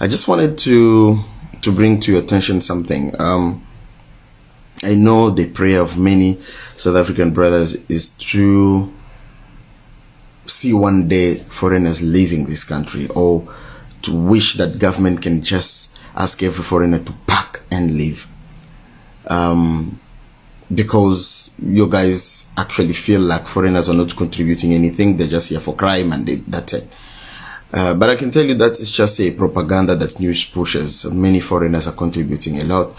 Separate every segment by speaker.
Speaker 1: I just wanted to bring to your attention something. I know the prayer of many South African brothers is to see one day foreigners leaving this country, or to wish that government can just ask every foreigner to pack and leave. Because you guys actually feel like foreigners are not contributing anything, they're just here for crime and that's it. But I can tell you that it's just a propaganda that news pushes. Many foreigners are contributing a lot,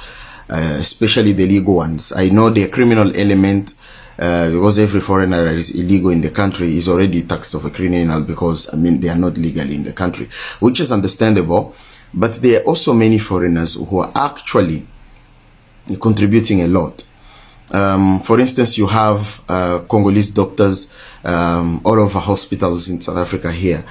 Speaker 1: especially the legal ones. I know the criminal element, because every foreigner that is illegal in the country is already taxed of a criminal, because, I mean, they are not legally in the country, which is understandable. But there are also many foreigners who are actually contributing a lot. For instance, you have Congolese doctors all over hospitals in South Africa here,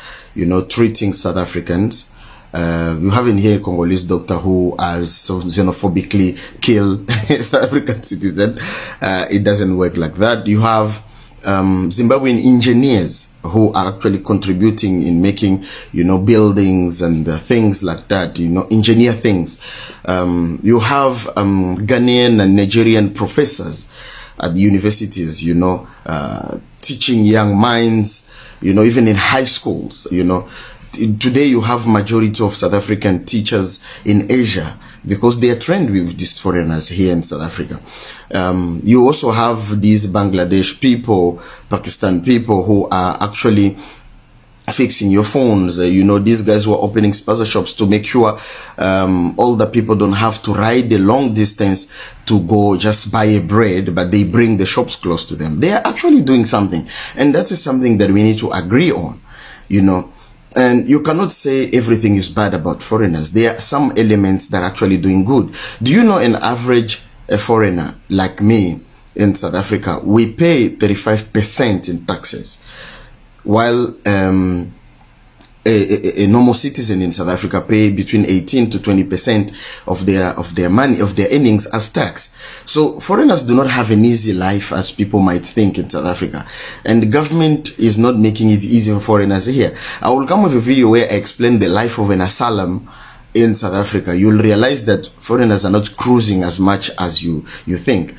Speaker 1: treating South Africans. You have in here a Congolese doctor who has so xenophobically killed a South African citizen. It doesn't work like that. You have Zimbabwean engineers who are actually contributing in making, buildings and things like that, engineer things. You have Ghanaian and Nigerian professors at the universities, teaching young minds, even in high schools, Today you have majority of South African teachers in Asia because they are trained with these foreigners here in South Africa. You also have these Bangladesh people, Pakistan people who are actually fixing your phones. These guys were opening spaza shops to make sure all the people don't have to ride a long distance to go just buy a bread, but they bring the shops close to them. They are actually doing something, and that is something that we need to agree on, And you cannot say everything is bad about foreigners. There are some elements that are actually doing good. Do you know an average foreigner like me in South Africa, we pay 35% in taxes, while a normal citizen in South Africa pay between 18 to 20% of their money, of their earnings as tax. So foreigners do not have an easy life as people might think in South Africa, and the government is not making it easy for foreigners here. I will come with a video where I explain the life of an asylum in South Africa. You'll realize that foreigners are not cruising as much as you think.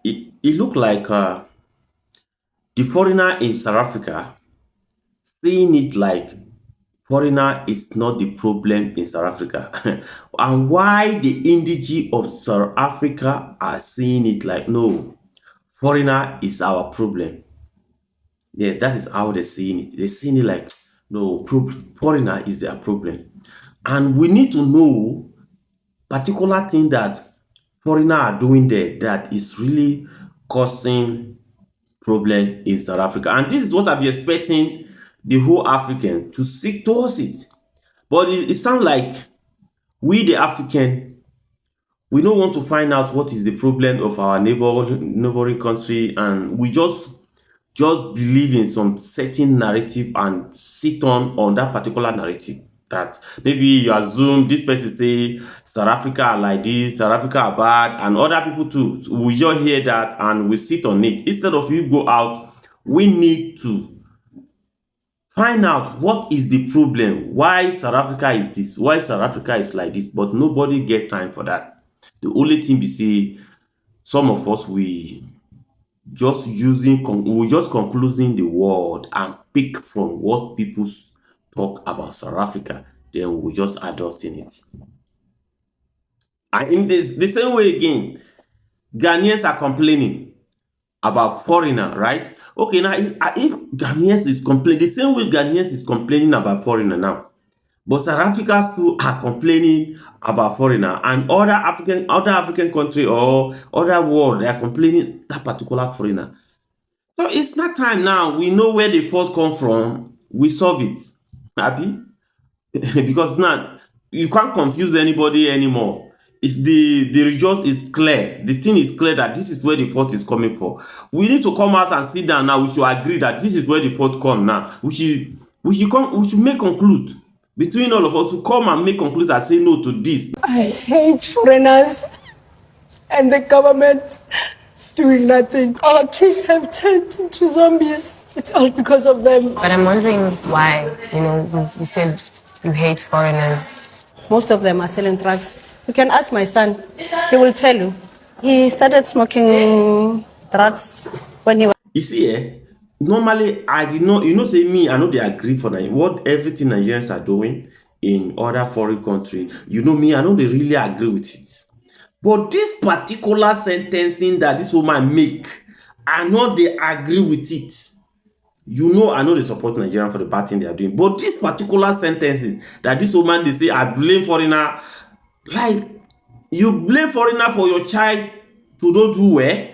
Speaker 2: It looked like the foreigner in South Africa seeing it like foreigner is not the problem in South Africa. And why the indigenous of South Africa are seeing it like, no, foreigner is our problem. Yeah, that is how they're seeing it. They're seeing it like, no, foreigner is their problem. And we need to know particular thing that foreigner are doing there that is really causing problem in South Africa. And this is what I've been expecting the whole African to seek towards it. But it sounds like we, the African, we don't want to find out what is the problem of our neighboring country, and we just believe in some certain narrative and sit on that particular narrative. That maybe you assume this person say South Africa are like this, South Africa are bad, and other people too. We just hear that and we sit on it. Instead of you go out, we need to find out what is the problem, why South Africa is this, why South Africa is like this, but nobody get time for that. The only thing we see, some of us, we just concluding the word and pick from what people talk about South Africa, then we just adopting it. And in the same way again, Ghanaians are complaining about foreigner, right? Okay, now if Ghanaians is complaining, the same way Ghanaians is complaining about foreigner now, but South Africa too are complaining about foreigner, and other African country or other world, they are complaining that particular foreigner. So it's not time now. We know where the fault comes from. We solve it. Happy? Because now you can't confuse anybody anymore. It's the result is clear. The thing is clear that this is where the fault is coming from. We need to come out and sit down now. We should agree that this is where the fault comes now. We should make conclude between all of us to come and make conclusions and say no to this.
Speaker 3: I hate foreigners, and the government is doing nothing. Our kids have turned into zombies. It's all because of them.
Speaker 4: But I'm wondering why, you said you hate foreigners.
Speaker 3: Most of them are selling drugs. You can ask my son. He will tell you. He started smoking drugs when he was...
Speaker 2: You see, normally I did not, say me, I know they agree for what everything Nigerians are doing in other foreign countries. Me, I know they really agree with it. But this particular sentencing that this woman make, I know they agree with it. I know they support Nigeria for the bad thing they are doing. But this particular sentences that this woman, they say, I blame foreigner. Like, you blame foreigner for your child to don't do well.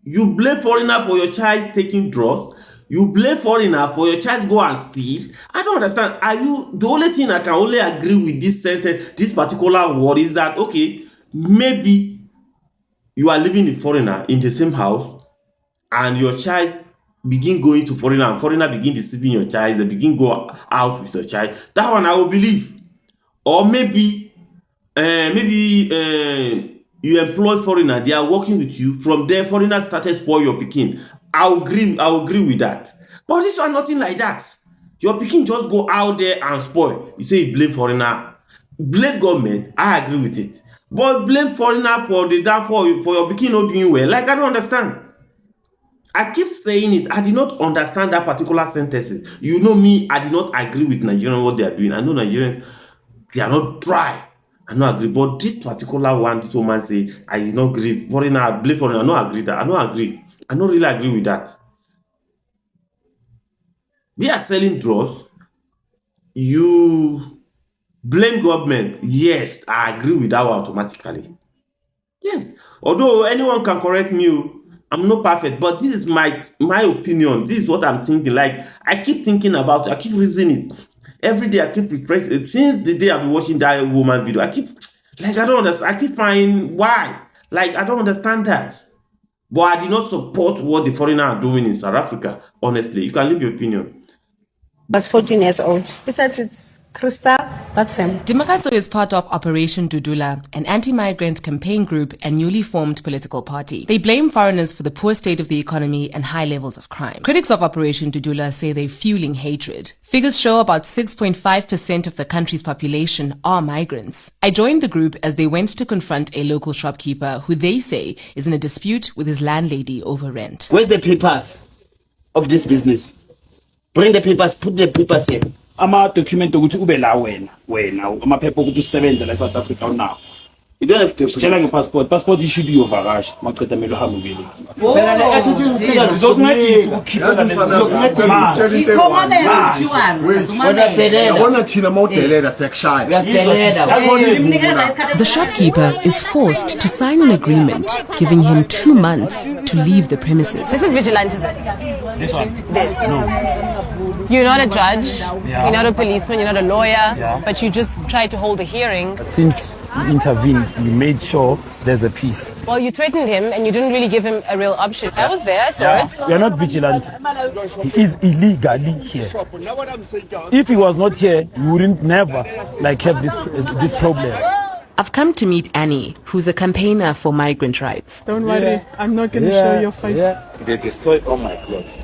Speaker 2: You blame foreigner for your child taking drugs. You blame foreigner for your child go and steal. I don't understand. The only thing I can only agree with this sentence, this particular word, is that, okay, maybe you are living with foreigner in the same house and your child begin going to foreigner and foreigner begin deceiving your child, they begin go out with your child. That one I will believe. Or maybe you employ foreigner, they are working with you. From there, foreigner started spoil your pikin. I agree with that. But this one, nothing like that. Your pikin just go out there and spoil. You say you blame foreigner. Blame government, I agree with it. But blame foreigner for the downfall for your pikin not doing well. Like, I don't understand. I keep saying it. I did not understand that particular sentences. Me, I did not agree with Nigerians what they are doing. I know Nigerians, they are not dry. I don't agree. But this particular one, this woman say, I did not agree. Foreigner, I blame foreigner. I don't agree that. I don't agree. I don't really agree with that. They are selling drugs. You blame government. Yes, I agree with that one automatically. Yes. Although anyone can correct me, I'm not perfect, but this is my opinion. This is what I'm thinking. Like, I keep thinking about it. I keep reasoning it. Every day I keep refreshing. Since the day I've been watching that woman video, I keep, like, I don't understand. I keep finding why. Like, I don't understand that. But I did not support what the foreigners are doing in South Africa. Honestly, you can leave your opinion.
Speaker 3: Was 14 years old. He said it's Krista, that's him.
Speaker 4: Dimakatso is part of Operation Dudula, an anti-migrant campaign group and newly formed political party. They blame foreigners for the poor state of the economy and high levels of crime. Critics of Operation Dudula say they're fueling hatred. Figures show about 6.5% of the country's population are migrants. I joined the group as they went to confront a local shopkeeper who they say is in a dispute with his landlady over rent.
Speaker 5: Where's the papers of this business? Bring the papers, put the papers here.
Speaker 6: Ama-document ukuthi ube la wena amaphepha ukuthi usebenze la South Africa now.
Speaker 5: You don't have to.
Speaker 6: Tshela nge-passport issue uyovakasha maqeda mele uhambe ubile.
Speaker 5: Phela le attitude
Speaker 6: Zizokuncedisa ukukhipha
Speaker 4: The shopkeeper is forced to sign an agreement giving him 2 months to leave the premises.
Speaker 7: This is vigilantism.
Speaker 6: This one?
Speaker 7: This.
Speaker 6: No.
Speaker 7: You're not a judge,
Speaker 6: Yeah.
Speaker 7: you're not a policeman, you're not a lawyer,
Speaker 6: Yeah.
Speaker 7: but you just try to hold a hearing.
Speaker 6: Since you intervened, you made sure there's a peace.
Speaker 7: Well, you threatened him and you didn't really give him a real option. I was there, I saw it.
Speaker 6: We are not vigilant. He is illegally here. If he was not here, you wouldn't never have this problem.
Speaker 4: I've come to meet Annie, who's a campaigner for migrant rights.
Speaker 8: Don't worry, I'm not going to show your face.
Speaker 9: They destroyed all my clothes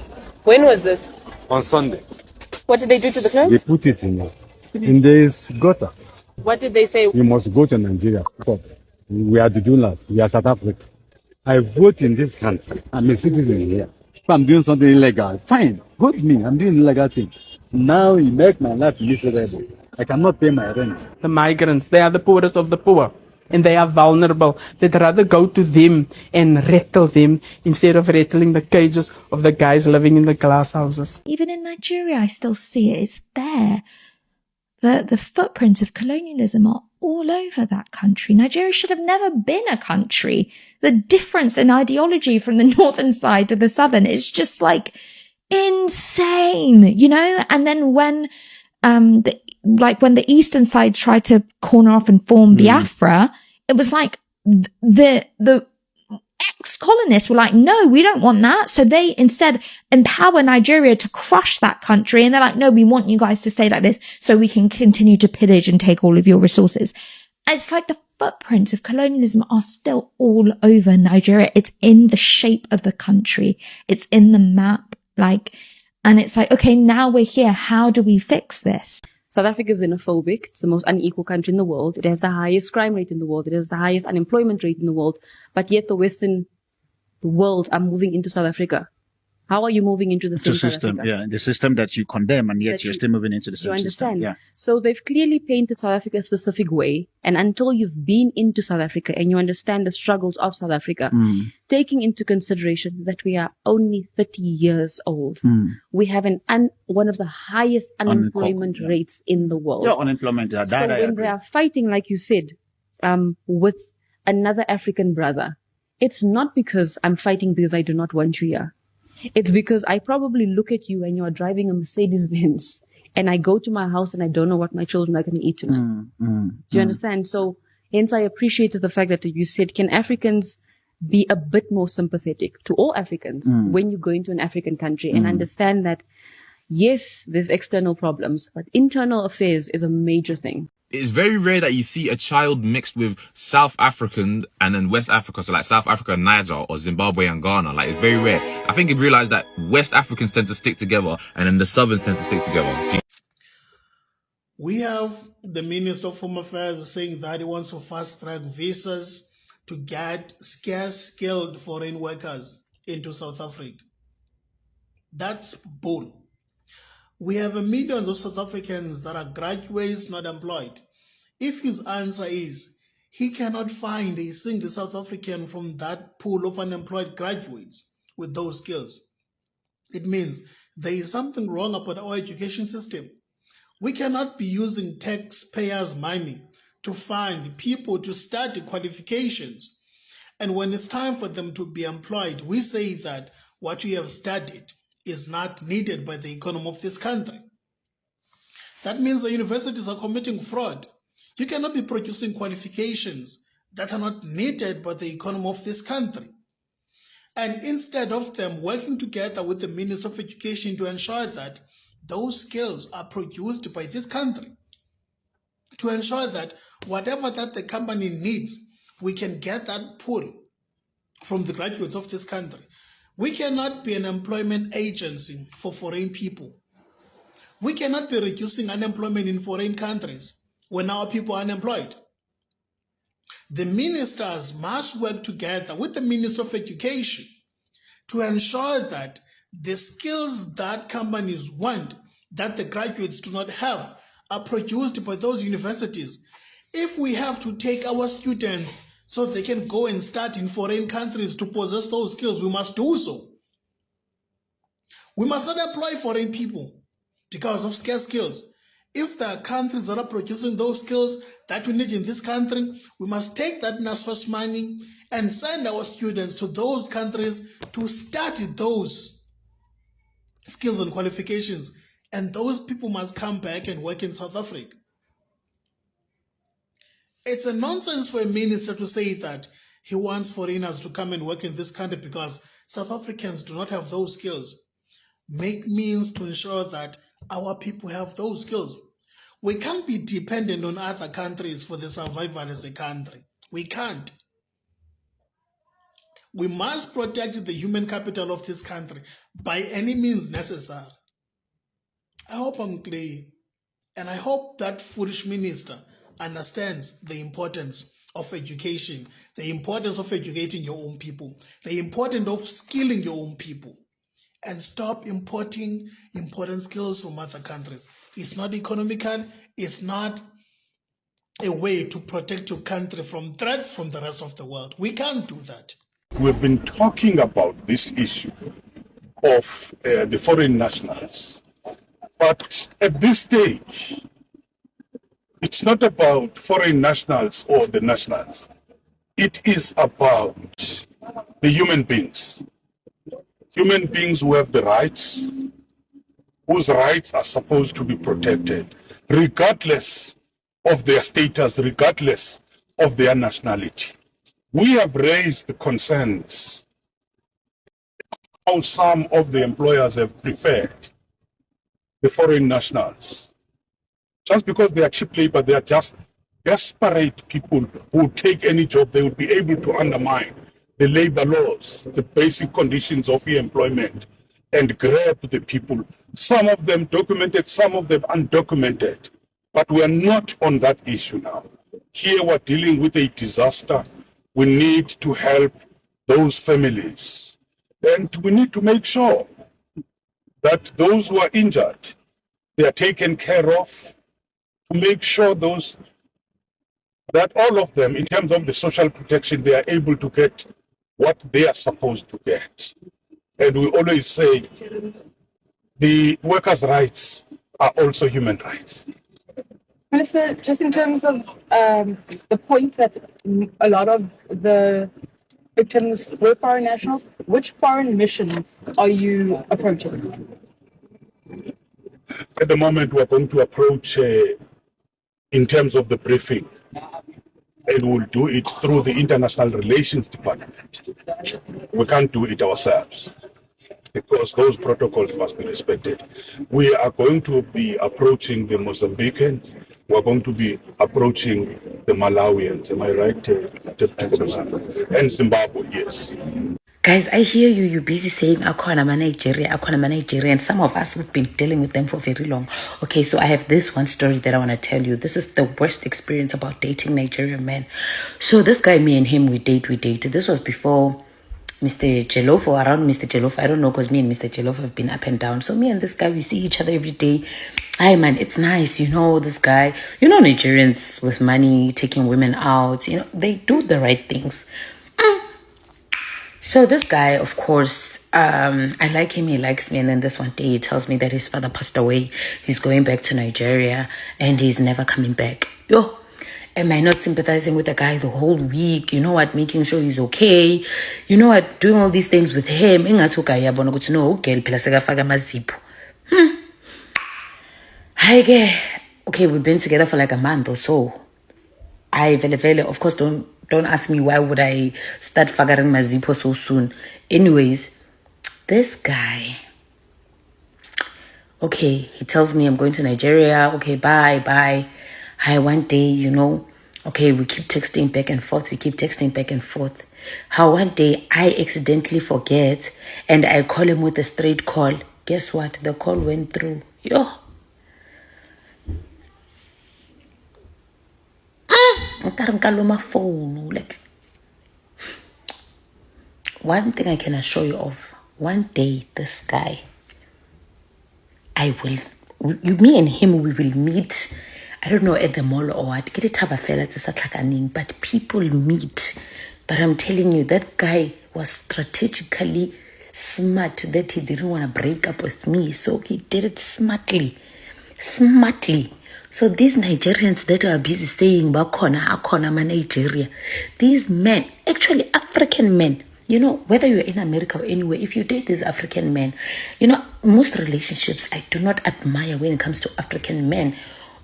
Speaker 7: When was this?
Speaker 9: on Sunday.
Speaker 7: What did they do to the
Speaker 9: They
Speaker 7: clothes?
Speaker 9: put it in this gutter.
Speaker 7: What did they say?
Speaker 9: You must go to Nigeria. We are the donors. We are South Africa. I vote in this country. I'm a citizen here. If I'm doing something illegal, fine. Vote me. I'm doing illegal thing. Now you make my life miserable. I cannot pay my rent.
Speaker 8: The migrants, they are the poorest of the poor. And they are vulnerable. They'd rather go to them and rattle them instead of rattling the cages of the guys living in the glass houses.
Speaker 10: Even in Nigeria, I still see it. It's there. The footprints of colonialism are all over that country. Nigeria should have never been a country. The difference in ideology from the northern side to the southern is just insane, And then when the eastern side tried to corner off and form Biafra, it was like the ex-colonists were like, no, we don't want that. So they instead empower Nigeria to crush that country. And they're like, no, we want you guys to stay like this so we can continue to pillage and take all of your resources. And it's like the footprints of colonialism are still all over Nigeria. It's in the shape of the country. It's in the map. And it's like, okay, now we're here. How do we fix this?
Speaker 11: South Africa is xenophobic. It's the most unequal country in the world. It has the highest crime rate in the world. It has the highest unemployment rate in the world. But yet the world are moving into South Africa. How are you moving into the same
Speaker 12: system?
Speaker 11: South Africa?
Speaker 12: Yeah, the system that you condemn, and yet you're still moving into the same
Speaker 11: you
Speaker 12: system.
Speaker 11: understand?
Speaker 12: Yeah.
Speaker 11: So they've clearly painted South Africa a specific way. And until you've been into South Africa and you understand the struggles of South Africa, taking into consideration that we are only 30 years old, we have one of the highest unemployment rates in the world.
Speaker 12: Yeah, unemployment. That
Speaker 11: so
Speaker 12: I
Speaker 11: when
Speaker 12: agree.
Speaker 11: they are fighting, like you said, with another African brother, it's not because I'm fighting because I do not want you here. It's because I probably look at you and you are driving a Mercedes-Benz and I go to my house and I don't know what my children are going to eat tonight. Do you understand? So hence I appreciated the fact that you said, can Africans be a bit more sympathetic to all Africans when you go into an African country and understand that, yes, there's external problems, but internal affairs is a major thing.
Speaker 13: It's very rare that you see a child mixed with South African and then West Africa, so like South Africa and Niger, or Zimbabwe and Ghana. Like, it's very rare. I think you realize that West Africans tend to stick together and then the Southerns tend to stick together.
Speaker 14: We have the Minister of Home Affairs saying that he wants to fast-track visas to get scarce skilled foreign workers into South Africa. That's bull. We have millions of South Africans that are graduates not employed. If his answer is he cannot find a single South African from that pool of unemployed graduates with those skills, it means there is something wrong about our education system. We cannot be using taxpayers' money to find people to study qualifications. And when it's time for them to be employed, we say that what we have studied is not needed by the economy of this country. That means the universities are committing fraud. You cannot be producing qualifications that are not needed by the economy of this country. And instead of them working together with the Minister of Education to ensure that those skills are produced by this country, to ensure that whatever that the company needs, we can get that pull from the graduates of this country. We cannot be an employment agency for foreign people. We cannot be reducing unemployment in foreign countries when our people are unemployed. The ministers must work together with the Minister of Education to ensure that the skills that companies want, that the graduates do not have, are produced by those universities. If we have to take our students so they can go and start in foreign countries to possess those skills, we must do so. We must not employ foreign people because of scarce skills. If there are countries that are producing those skills that we need in this country, we must take that NSFAS money and send our students to those countries to study those skills and qualifications. And those people must come back and work in South Africa. It's a nonsense for a minister to say that he wants foreigners to come and work in this country because South Africans do not have those skills. Make means to ensure that our people have those skills. We can't be dependent on other countries for the survival as a country. We can't. We must protect the human capital of this country by any means necessary. I hope I'm clear, and I hope that foolish minister understands the importance of education, the importance of educating your own people, the importance of skilling your own people, and stop importing important skills from other countries. It's not economical, it's not a way to protect your country from threats from the rest of the world. We can't do that.
Speaker 15: We've been talking about this issue of the foreign nationals, but at this stage, it's not about foreign nationals or the nationals. It is about the human beings. Human beings who have the rights, whose rights are supposed to be protected, regardless of their status, regardless of their nationality. We have raised the concerns how some of the employers have preferred the foreign nationals. Just because they are cheap labor, they are just desperate people who take any job, they would be able to undermine the labor laws, the basic conditions of employment, and grab the people. Some of them documented, some of them undocumented, But we are not on that issue now. Here we're dealing with a disaster. We need to help those families. And we need to make sure that those who are injured, they are taken care of, to make sure that all of them, in terms of the social protection, they are able to get what they are supposed to get. And we always say the workers' rights are also human rights.
Speaker 16: Minister, just in terms of the point that a lot of the victims were foreign nationals, which foreign missions are you approaching?
Speaker 15: At the moment, we're going to approach in terms of the briefing, and we'll do it through the International Relations Department. We can't do it ourselves because those protocols must be respected. We are going to be approaching the Mozambicans. We're going to be approaching the Malawians. Am I right, Deputy Commissioner? And Zimbabwe, yes.
Speaker 17: Guys, I hear you. You're busy saying Akwana Nigeria, and some of us have been dealing with them for very long. Okay, so I have this one story that I want to tell you. This is the worst experience about dating Nigerian men. So this guy, me and him, we dated. This was before Mr. Jollof or around Mr. Jollof. I don't know, because me and Mr. Jollof have been up and down. So me and this guy, we see each other every day. Hi man, it's nice, this guy. Nigerians with money, taking women out, they do the right things. So this guy, of course, I like him, he likes me. And then this one day he tells me that his father passed away. He's going back to Nigeria and he's never coming back. Am I not sympathizing with the guy the whole week? Making sure he's okay. Doing all these things with him. Okay, we've been together for like a month or so. Of course, don't ask me why would I start fagaring my zippo so soon. Anyways, this guy, okay, he tells me I'm going to Nigeria. Okay, bye. Hi, one day, okay, we keep texting back and forth. How one day I accidentally forget and I call him with a straight call. Guess what? The call went through. Phone. Like, one thing I can assure you of, one day this guy, me and him, we will meet, I don't know, at the mall or what, but people meet. But I'm telling you, that guy was strategically smart that he didn't want to break up with me, so he did it smartly. So these Nigerians that are busy saying Akona Nigeria, these men, actually African men, whether you're in America or anywhere, if you date these African men, most relationships I do not admire when it comes to African men,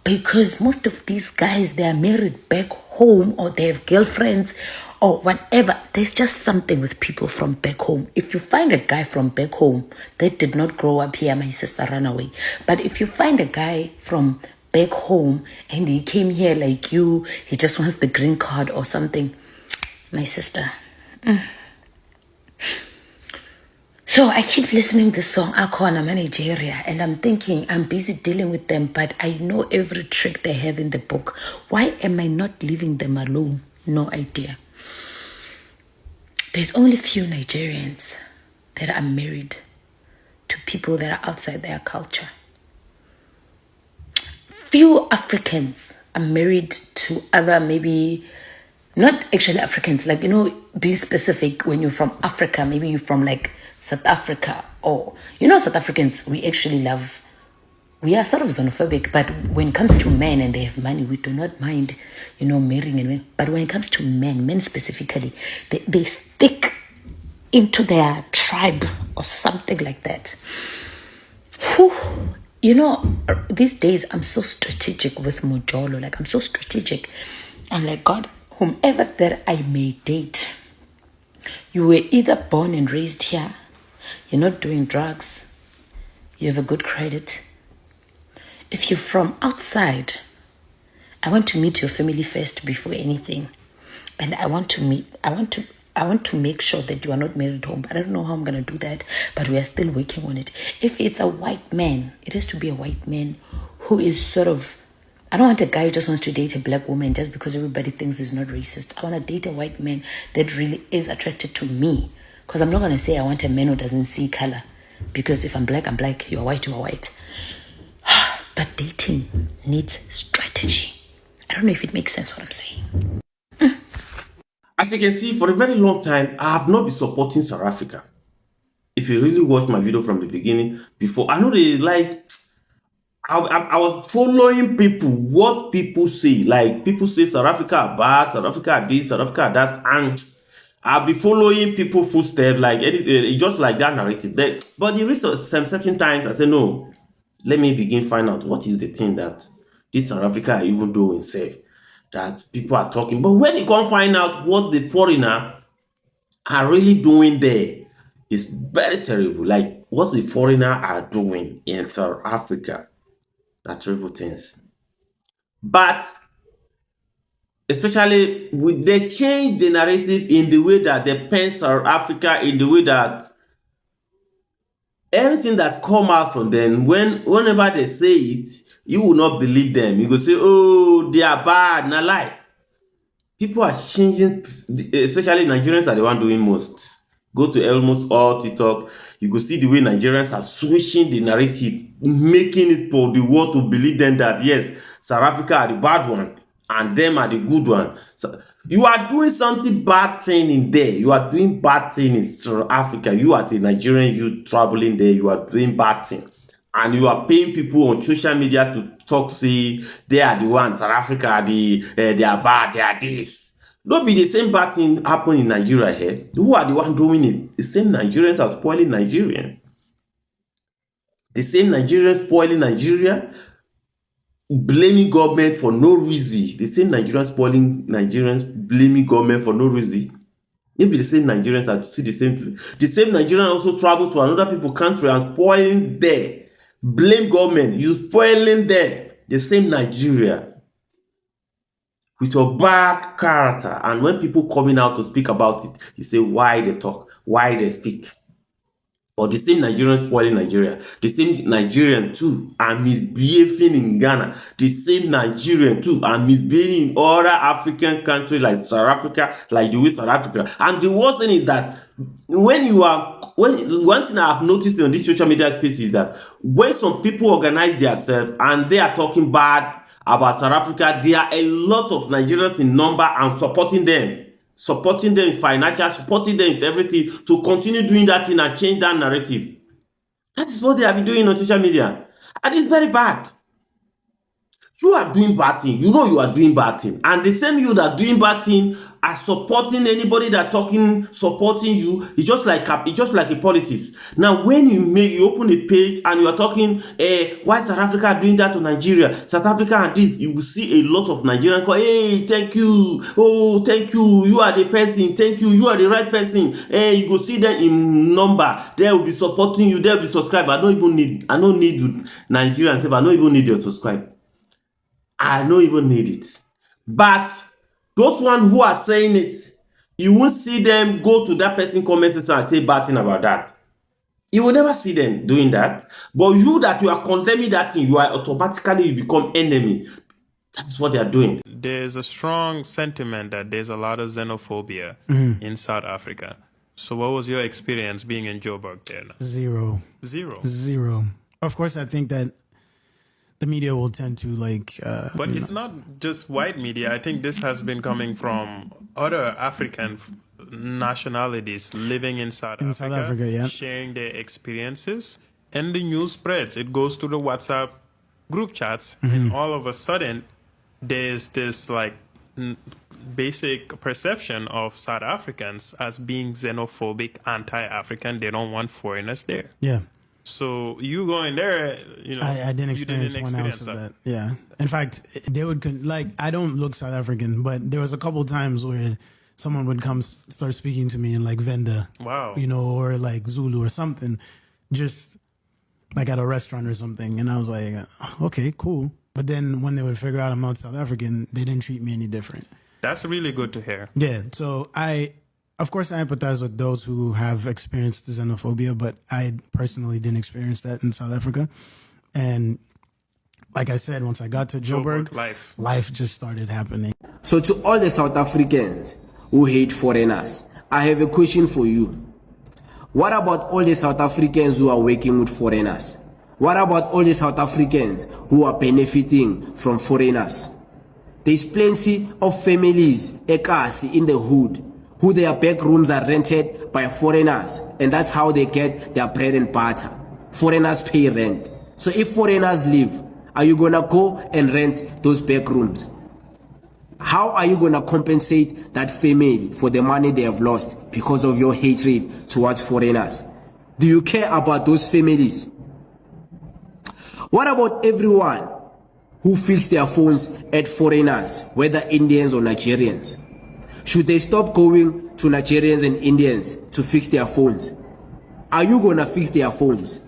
Speaker 17: because most of these guys, they are married back home or they have girlfriends or whatever. There's just something with people from back home. If you find a guy from back home that did not grow up here, my sister, run away. But if you find a guy from back home and he came here like you, he just wants the green card or something, my sister. So I keep listening to this song, Akona Nigeria, and I'm thinking I'm busy dealing with them, but I know every trick they have in the book. Why am I not leaving them alone? No idea. There's only few Nigerians that are married to people that are outside their culture. Few Africans are married to other, maybe not actually Africans, like, being specific, when you're from Africa, maybe you're from like South Africa, or, South Africans, we are sort of xenophobic, but when it comes to men and they have money, we do not mind, marrying. But when it comes to men specifically, they stick into their tribe or something like that. Whew. These days I'm so strategic with Mojolo. Like, I'm so strategic. I'm like, God, whomever that I may date, you were either born and raised here, you're not doing drugs, you have a good credit. If you're from outside, I want to meet your family first before anything. And I want to make sure that you are not married home. I don't know how I'm going to do that, but we are still working on it. If it's a white man, it has to be a white man who is sort of I don't want a guy who just wants to date a black woman just because everybody thinks he's not racist. I want to date a white man that really is attracted to me. Because I'm not going to say I want a man who doesn't see color. Because if I'm black, I'm black. You're white, you're white. But dating needs strategy. I don't know if it makes sense what I'm saying.
Speaker 2: As you can see, for a very long time, I have not been supporting South Africa. If you really watched my video from the beginning, before, I know they like, I was following people, what people say. Like, people say South Africa are bad, South Africa are this, South Africa are that, and I'll be following people footsteps, like, it's just like that narrative. But there is some certain times I say, no, let me begin find out what is the thing that this South Africa are even doing safe, that people are talking. But when you can't find out what the foreigner are really doing there, it's very terrible. Like what the foreigner are doing in South Africa, are terrible things. But especially with they change the narrative in the way that they paint South Africa, in the way that everything that's come out from them, whenever they say it, you will not believe them. You go say, oh, they are bad, not lie. People are changing, especially Nigerians are the one doing most. Go to almost all TikTok, you go see the way Nigerians are switching the narrative, making it for the world to believe them that yes, South Africa are the bad one and them are the good one. So you are doing something bad thing in there. You are doing bad thing in South Africa. You as a Nigerian, you traveling there, you are doing bad thing. And you are paying people on social media to talk, say they are the ones, South Africa, they are bad, they are this. Don't be the same bad thing happen in Nigeria here. Who are the one doing it? The same Nigerians are spoiling Nigeria. The same Nigerians spoiling Nigeria, blaming government for no reason. The same Nigerians spoiling Nigerians, blaming government for no reason. Maybe the same Nigerians that see the same. The same Nigerians also travel to another people's country and spoiling there. Blame government. You spoiling there. The same Nigeria. With your bad character, and when people coming out to speak about it, you say why they talk, why they speak. But the same Nigerians spoiling Nigeria, the same Nigerian too are misbehaving in Ghana, the same Nigerian too are misbehaving in other African countries like South Africa, like the way South Africa. And the worst thing is that one thing I have noticed on this social media space is that when some people organize themselves and they are talking bad about South Africa, there are a lot of Nigerians in number and supporting them in financial, supporting them in everything to continue doing that thing and change that narrative. That is what they have been doing on social media. And it's very bad. You are doing bad thing. You know you are doing bad thing. And the same you that are doing bad thing are supporting anybody that supporting you. It's just like a politics. Now, when you open a page and you are talking, why South Africa doing that to Nigeria? South Africa and this, you will see a lot of Nigerians go, hey, thank you. Oh, thank you. You are the person. Thank you. You are the right person. You go see them in number. They will be supporting you. They will be subscribed. I don't need you, Nigerians. I don't even need you to subscribe. I don't even need it. But those ones who are saying it, you won't see them go to that person comment section and say bad thing about that. You will never see them doing that. But you that you are condemning that thing, you are automatically you become enemy. That is what they are doing.
Speaker 18: There's a strong sentiment that there's a lot of xenophobia in South Africa. So what was your experience being in Joburg there?
Speaker 19: Zero. Of course, I think that the media will tend to
Speaker 18: but it's not just white media. I think this has been coming from other African nationalities living in South Africa,
Speaker 19: yeah,
Speaker 18: sharing their experiences, and the news spreads. It goes to the WhatsApp group chats, and all of a sudden, there's this basic perception of South Africans as being xenophobic, anti-African. They don't want foreigners there.
Speaker 19: Yeah.
Speaker 18: So you going there,
Speaker 19: I didn't experience one ounce of that. Yeah. In fact, they would I don't look South African, but there was a couple times where someone would come start speaking to me in Venda.
Speaker 18: Wow.
Speaker 19: Or Zulu or something, just at a restaurant or something. And I was like, okay, cool. But then when they would figure out I'm not South African, they didn't treat me any different.
Speaker 18: That's really good to hear.
Speaker 19: Yeah. So of course, I empathize with those who have experienced xenophobia, but I personally didn't experience that in South Africa. And like I said, once I got to Joburg, life just started happening.
Speaker 20: So to all the South Africans who hate foreigners, I have a question for you. What about all the South Africans who are working with foreigners? What about all the South Africans who are benefiting from foreigners? There's plenty of families, ekasi, in the hood, who their back rooms are rented by foreigners, and that's how they get their bread and butter. Foreigners pay rent. So if foreigners leave, are you gonna go and rent those back rooms? How are you gonna compensate that family for the money they have lost because of your hatred towards foreigners? Do you care about those families? What about everyone who fix their phones at foreigners, whether Indians or Nigerians? Should they stop going to Nigerians and Indians to fix their phones? Are you gonna fix their phones?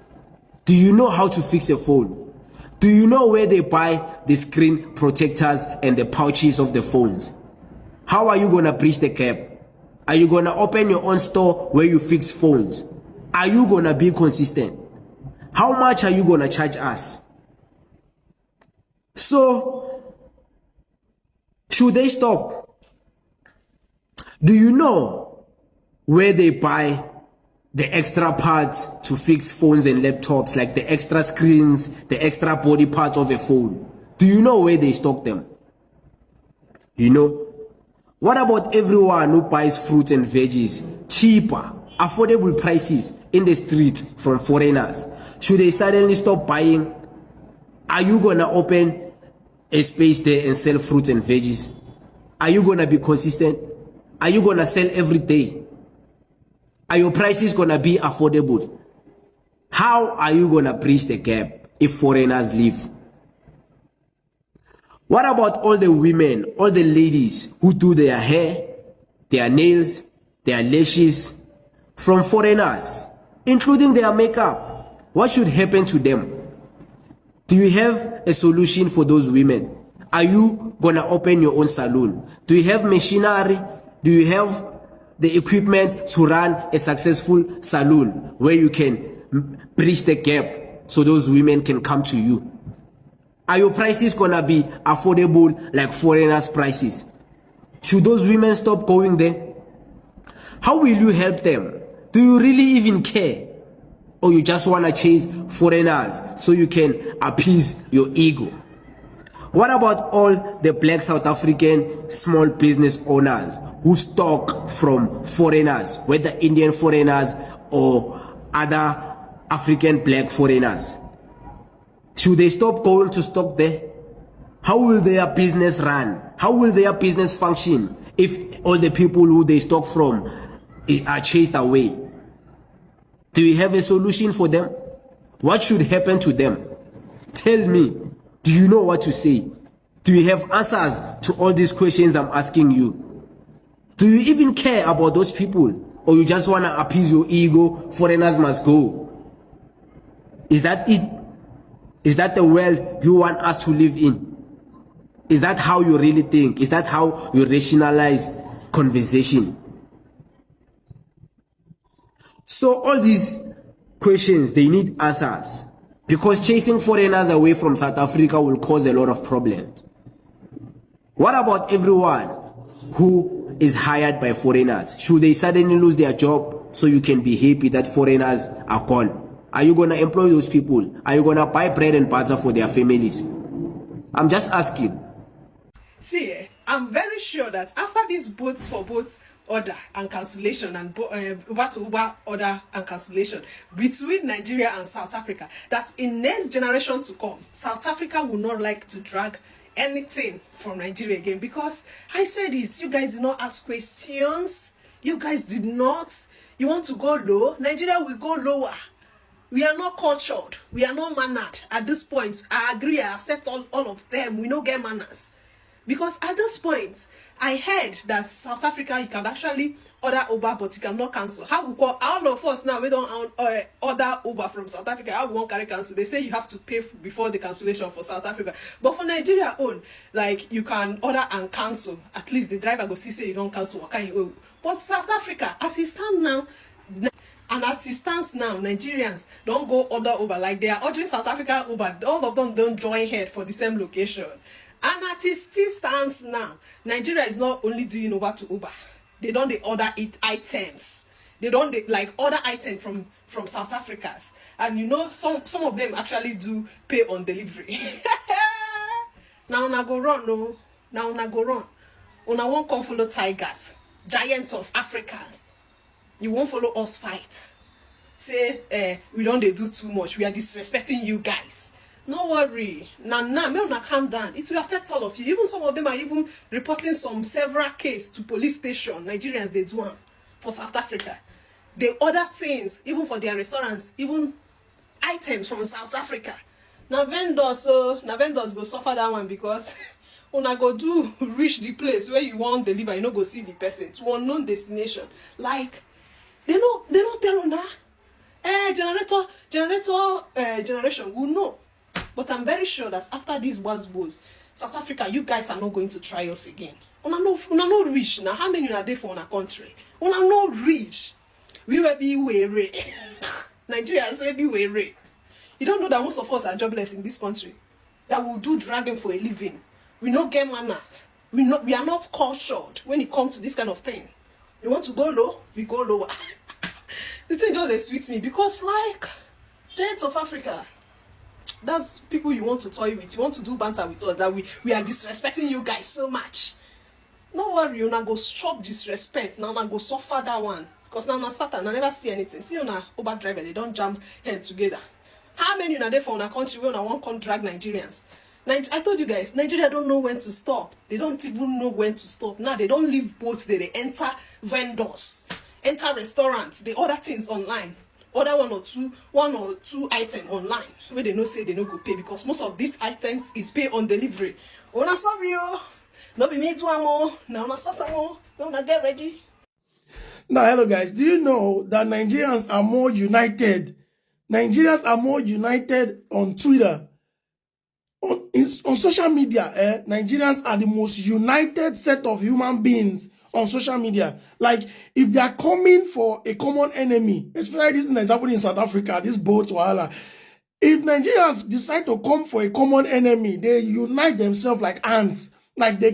Speaker 20: Do you know how to fix a phone? Do you know where they buy the screen protectors and the pouches of the phones? How are you gonna bridge the gap? Are you gonna open your own store where you fix phones? Are you gonna be consistent? How much are you gonna charge us? So, should they stop? Do you know where they buy the extra parts to fix phones and laptops, like the extra screens, the extra body parts of a phone? Do you know where they stock them? You know? What about everyone who buys fruits and veggies cheaper, affordable prices in the street from foreigners? Should they suddenly stop buying? Are you gonna open a space there and sell fruits and veggies? Are you gonna be consistent? Are you gonna sell every day? Are your prices gonna be affordable? How are you gonna bridge the gap if foreigners leave? What about all the women, all the ladies who do their hair, their nails, their lashes from foreigners, including their makeup? What should happen to them? Do you have a solution for those women? Are you gonna open your own salon? Do you have machinery? Do you have the equipment to run a successful salon where you can bridge the gap so those women can come to you? Are your prices gonna be affordable like foreigners' prices? Should those women stop going there? How will you help them? Do you really even care? Or you just wanna chase foreigners so you can appease your ego? What about all the black South African small business owners who stock from foreigners, whether Indian foreigners or other African black foreigners? Should they stop going to stock there? How will their business run? How will their business function if all the people who they stock from are chased away? Do you have a solution for them? What should happen to them? Tell me, do you know what to say? Do you have answers to all these questions I'm asking you? Do you even care about those people? Or you just want to appease your ego, foreigners must go? Is that it? Is that the world you want us to live in? Is that how you really think? Is that how you rationalize conversation? So all these questions, they need answers, because chasing foreigners away from South Africa will cause a lot of problems. What about everyone who is hired by foreigners? Should they suddenly lose their job so you can be happy that foreigners are gone? Are you going to employ those people? Are you going to buy bread and butter for their families? I'm just asking.
Speaker 21: See, I'm very sure that after these boats for boats order and cancellation and Uber to Uber order and cancellation between Nigeria and South Africa, that in next generation to come, South Africa will not like to drag anything from Nigeria again, because I said it, you guys did not ask questions, you guys did not, you want to go low, Nigeria will go lower. We are not cultured, we are not mannered at this point. I agree, I accept all of them, we don't get manners. Because at this point, I heard that South Africa, you can actually order Uber, but you cannot cancel. How we call all of us now, we don't order Uber from South Africa. How we won't carry cancel? They say you have to pay before the cancellation for South Africa. But for Nigeria own, like you can order and cancel. At least the driver go see say you don't cancel, what can you owe? But South Africa, as it stands now, And as it stands now, Nigerians don't go order Uber. Like they are ordering South African Uber. All of them don't join head for the same location. And as it still stands now, Nigeria is not only doing Uber to Uber. They don't order it items. They don't like order items from South Africans. And you know, some of them actually do pay on delivery. Now una go run, no. Now una go run. Una won't come follow tigers, giants of Africans. You won't follow us fight. Say, we don't do too much. We are disrespecting you guys. No worry. Nah, may una calm down. It will affect all of you. Even some of them are even reporting several cases to police station. Nigerians, they do them for South Africa. They order things, even for their restaurants, even items from South Africa. Now vendors go suffer that one because una go do reach the place where you want deliver, you no go see the person to unknown destination. Like they don't tell una. Generation will know. But I'm very sure that after these buzzwords, South Africa, you guys are not going to try us again. Una no reach now. How many are there for our country? Una no reach. We will be weary. Nigerians will be weary. You don't know that most of us are jobless in this country. That will do dragging for a living. We no get manners. We are not cultured when it comes to this kind of thing. You want to go low, we go lower. The thing just sweets me because like giants of Africa, that's people you want to toy with. You want to do banter with us. That we are disrespecting you guys so much. No worry, you now go stop disrespect. Now go suffer that one. Because now start and I never see anything. See on a Uber driver, they don't jam head together. How many are there for our country when I want to drag Nigerians? I told you guys, Nigeria don't know when to stop. They don't even know when to stop. Now they don't leave boats there. They enter vendors, enter restaurants. They order things online. Order one or two items online where they no say they no go pay because most of these items is pay on delivery. Una sorry yo, no be me to more. Now una start more. Now una get ready.
Speaker 14: Now, hello guys. Do you know that Nigerians are more united? Nigerians are more united on Twitter. On social media, Nigerians are the most united set of human beings on social media. Like, if they are coming for a common enemy, especially this is happening in South Africa, this boat, wahala. If Nigerians decide to come for a common enemy, they unite themselves like ants. Like, they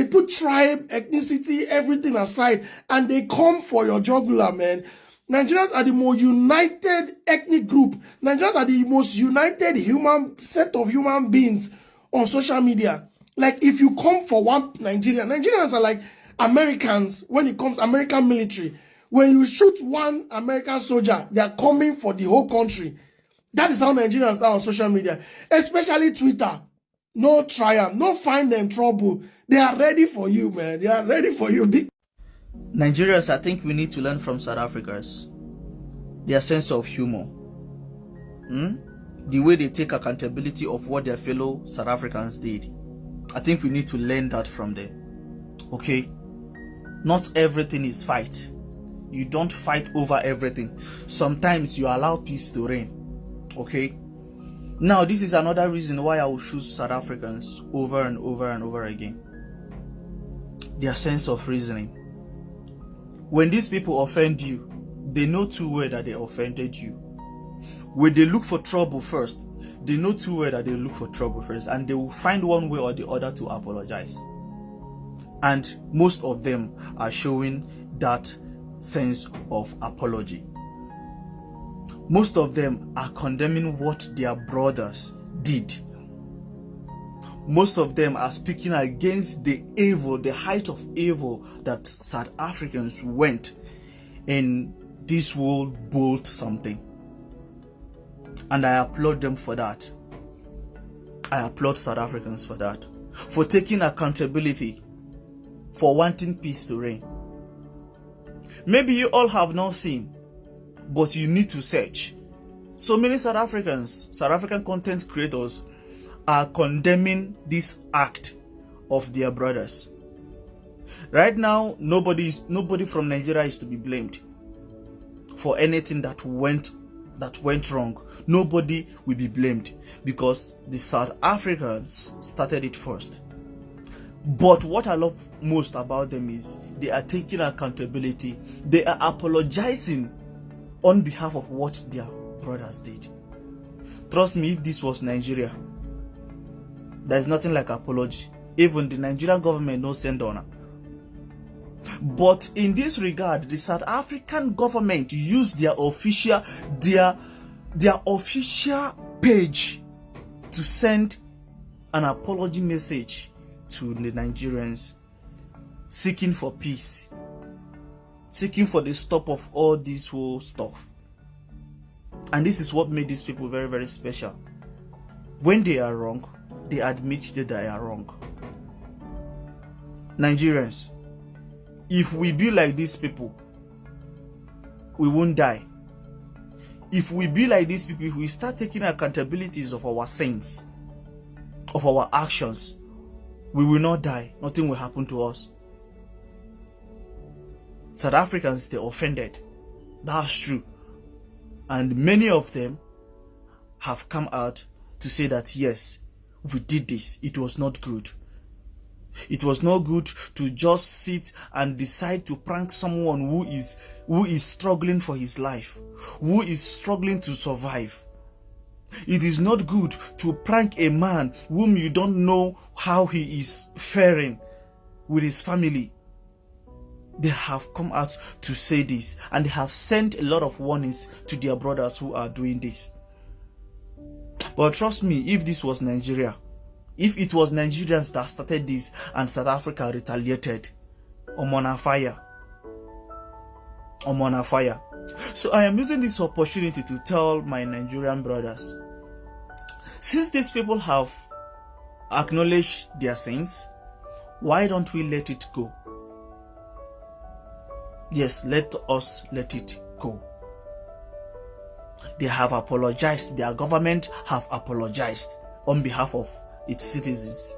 Speaker 14: put tribe, ethnicity, everything aside, and they come for your jugular, man. Nigerians are the most united ethnic group. Nigerians are the most united set of human beings on social media. Like, if you come for one Nigerians are like Americans when it comes to American military. When you shoot one American soldier, they are coming for the whole country. That is how Nigerians are on social media, especially Twitter. No triumph, no find them trouble. They are ready for you, man. They are ready for you.
Speaker 1: Nigerians, I think we need to learn from South Africans. Their sense of humor. The way they take accountability of what their fellow South Africans did. I think we need to learn that from them. Okay? Not everything is fight. You don't fight over everything. Sometimes you allow peace to reign. Okay? Now, this is another reason why I will choose South Africans over and over and over again. Their sense of reasoning. When these people offend you, they know too well that they offended you. When they look for trouble first, they know too well that they look for trouble first, and they will find one way or the other to apologize. And most of them are showing that sense of apology. Most of them are condemning what their brothers did. Most of them are speaking against the evil, the height of evil that South Africans went in this world built something. And I applaud them for that. I applaud South Africans for that. For taking accountability, for wanting peace to reign. Maybe you all have not seen, but you need to search. So many South African content creators are condemning this act of their brothers. Right now, nobody from Nigeria is to be blamed for anything that went wrong. Nobody will be blamed because the South Africans started it first. But what I love most about them is they are taking accountability. They are apologizing on behalf of what their brothers did. Trust me, if this was Nigeria, there's nothing like apology. Even the Nigerian government no send honor. But in this regard, the South African government used their official page to send an apology message to the Nigerians, seeking for peace, seeking for the stop of all this whole stuff. And this is what made these people very, very special. When they are wrong, they admit that they are wrong. Nigerians, if we be like these people, we won't die. If we be like these people, if we start taking accountabilities of our sins, of our actions, we will not die. Nothing will happen to us. South Africans, they offended. That's true. And many of them have come out to say that yes, we did this. It was not good. It was not good to just sit and decide to prank someone who is struggling for his life, who is struggling to survive. It is not good to prank a man whom you don't know how he is faring with his family. They have come out to say this, and they have sent a lot of warnings to their brothers who are doing this. But trust me, if this was Nigeria, if it was Nigerians that started this and South Africa retaliated, on fire. So I am using this opportunity to tell my Nigerian brothers, since these people have acknowledged their sins, why don't we let it go? Yes, let us let it go. They have apologized. Their government have apologized on behalf of its citizens.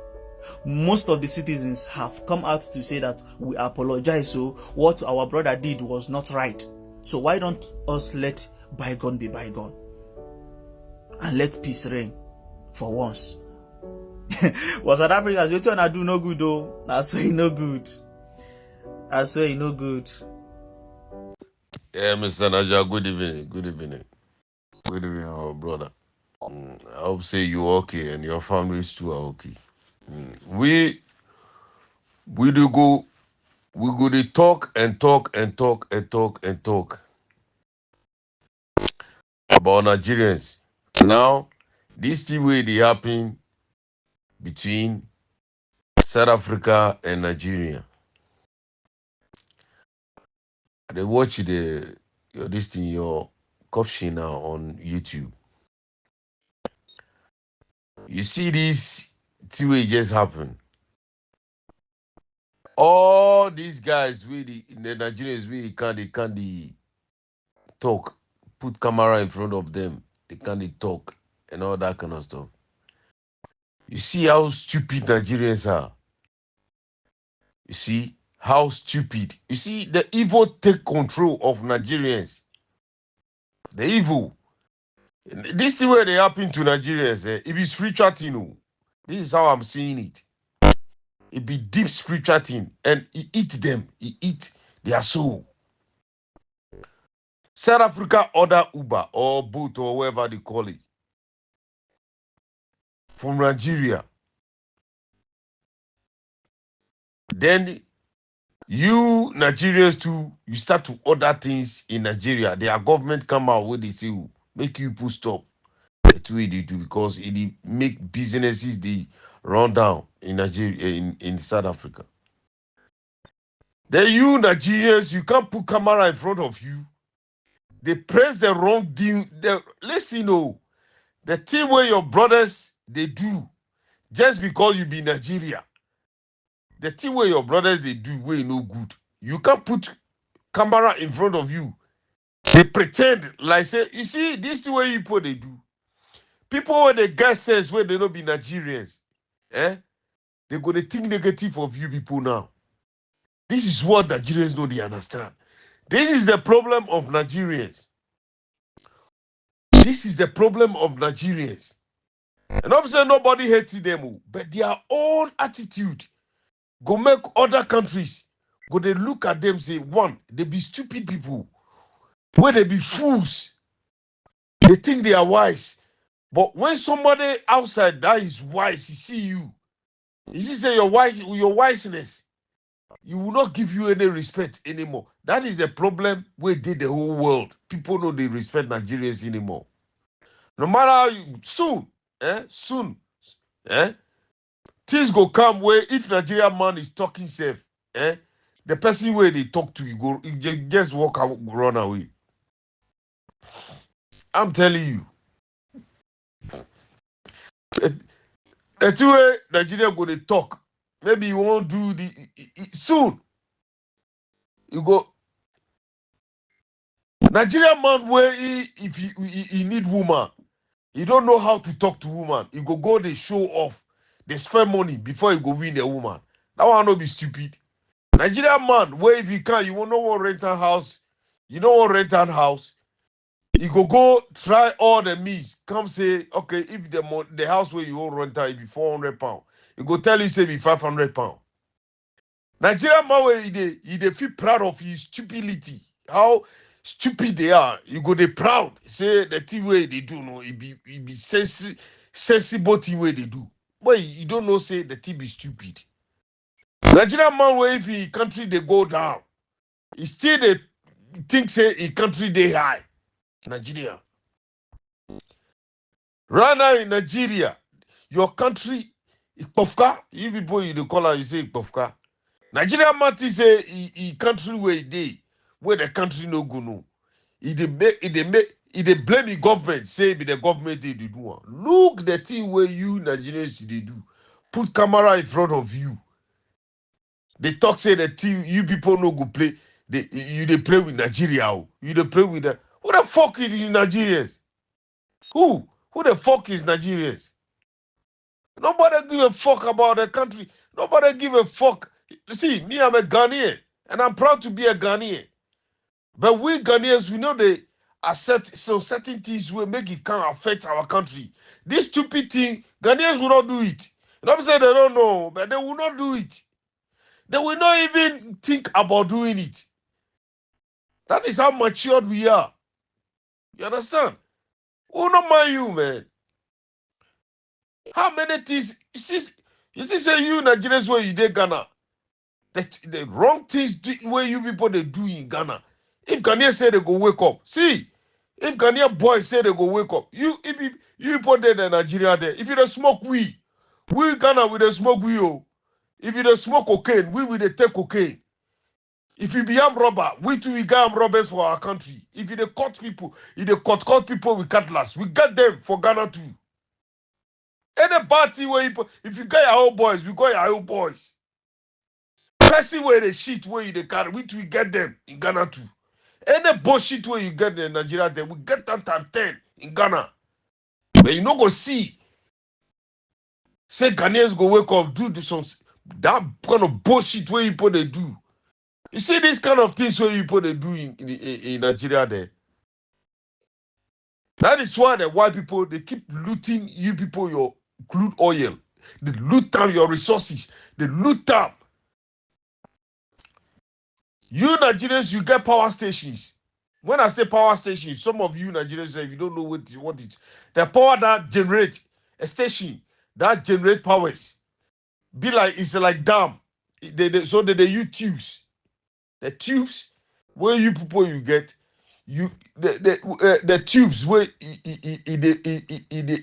Speaker 1: Most of the citizens have come out to say that we apologize, so what our brother did was not right. So why don't us let bygone be bygone and let peace reign for once? Was South Africans waiting on do no good though? That's why no good. That's why no good.
Speaker 3: Yeah, Mr. Naja, good evening. Good evening. Good evening, our brother. I hope say you're okay and your families too are okay. We do go to talk about Nigerians. Now, this thing way they happen between South Africa and Nigeria. They watch your caption now on YouTube. You see this thing way just happen. All these guys really the Nigerians really can't talk, put camera in front of them, they can't talk and all that kind of stuff. You see how stupid Nigerians are. You see how stupid. You see the evil take control of Nigerians. The evil. This thing where they happen to Nigerians, it be spiritual thing. This is how I'm seeing it. It be deep spiritual thing, and he eat them. He eat their soul. South Africa order Uber or Bolt or whatever they call it from Nigeria. Then you Nigerians too, you start to order things in Nigeria. Their government come out where they say, make you put stop. That's what they do, because it make businesses they run down in Nigeria, in South Africa. Then you Nigerians, you can't put camera in front of you. They press the wrong thing. Listen, the thing where your brothers they do, just because you be Nigeria. The thing where your brothers they do way no good. You can't put camera in front of you. They pretend like say, you see, this the way people they do. People when they get sense where they don't be Nigerians, they go to think negative of you people now. This is what Nigerians know they understand. This is the problem of Nigerians. This is the problem of Nigerians. And I'm saying nobody hates them, but their own attitude go make other countries go they look at them say, one, they be stupid people. where they be fools. They think they are wise. But when somebody outside that is wise, he see you, he say your wiseness, he will not give you any respect anymore. That is a problem where did the whole world. People know they respect Nigerians anymore. No matter how soon, things go come where if Nigerian man is talking safe, the person where they talk to, you just walk out, run away. I'm telling you. That's way Nigeria go to talk. Maybe you won't do the soon. You go Nigerian man where if he need woman, he don't know how to talk to woman. He go they show off. They spend money before he go win a woman. That one not be stupid. Nigerian man where if you can, you won't know what rent a house. You know what rent a house. You go try all the means. Come say, okay, if the house where you want rent it be £400, he go tell you say be £500. Nigerian man where he feel proud of his stupidity. How stupid they are. You go they proud. Say the thing way they do no, it be sensible thing way they do. But you don't know say the thing be stupid. Nigerian man where if he country they go down, he still they think say in country they high. Nigeria. Right now in Nigeria, your country, Ikpofka, you people you call it, you say Ikpofka. Nigeria man say he country where they where the country no go no. He they blame the government, say be the government they do one. Look the thing where you Nigerians they do. Put camera in front of you. They talk say the team you people no go play. They play with Nigeria. You they play with the who the fuck is Nigerians? Who the fuck is Nigerians? Nobody give a fuck about the country. Nobody give a fuck. See, me, I'm a Ghanaian, and I'm proud to be a Ghanaian. But we Ghanaians, we know they accept some certain things will make it can affect our country. This stupid thing, Ghanaians will not do it. Don't say they don't know, but they will not do it. They will not even think about doing it. That is how matured we are. You understand? Who don't mind you, man? How many things you see say you Nigerians where you did Ghana? The wrong things where you people they do in Ghana. If Ghanaians say they go wake up, see, if Ghanaian boys say they go wake up, you people there in Nigeria there. If you don't smoke we Ghana with the smoke we oh. If you don't smoke cocaine, we will take cocaine. If you be armed robber, we too we get armed robbers for our country. If you they cut people, if they cut people with cutlass, we get them for Ghana too. Any party where if you get your own boys, we got your own boys. Person where they shit where you they carry, we too we get them in Ghana too. Any bullshit where you get in Nigeria, then we get that time 10 in Ghana. But you not go see. Say Ghanaians go wake up, do some that kind of bullshit where people they do. You see this kind of things where people they do in Nigeria there. That is why the white people they keep looting you people your crude oil. They loot down your resources. They loot down. You Nigerians, you get power stations. When I say power stations, some of you Nigerians, if you don't know what it, the power that generate a station that generate powers. Be like it's like dam. So they use tubes. The tubes where you people you get the tubes where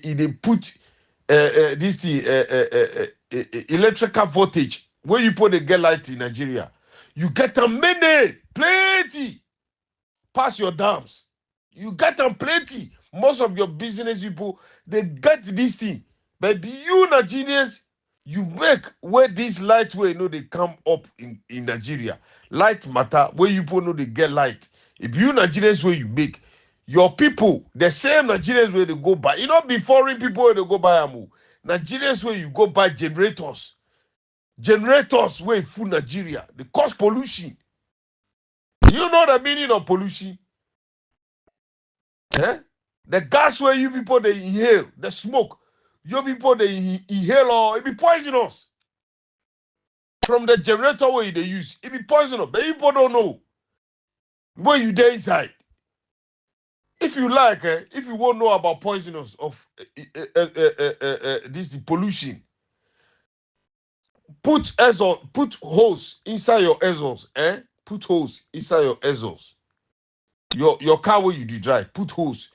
Speaker 3: they put this electrical voltage where you put the get light in Nigeria. You get them many, plenty. Pass your dams. You get them plenty. Most of your business people, they get this thing. But you Nigerians, you make where this light where you know they come up in Nigeria. Light matter where you people know they get light. If you Nigerians where you make, your people, the same Nigerians where they go buy. You know, be foreign people where they go buy amu. Nigerians where you go buy generators. Generators where full Nigeria. They cause pollution. You know the meaning of pollution? Eh? The gas where you people they inhale, the smoke. You people they inhale or it be poisonous. From the generator where they use, it be poisonous. But people don't know. When you there inside, If you like, if you want to know about poisonous of this pollution, put hose inside your exhaust, Put hose inside your exhaust. Your car where you do drive, put hose.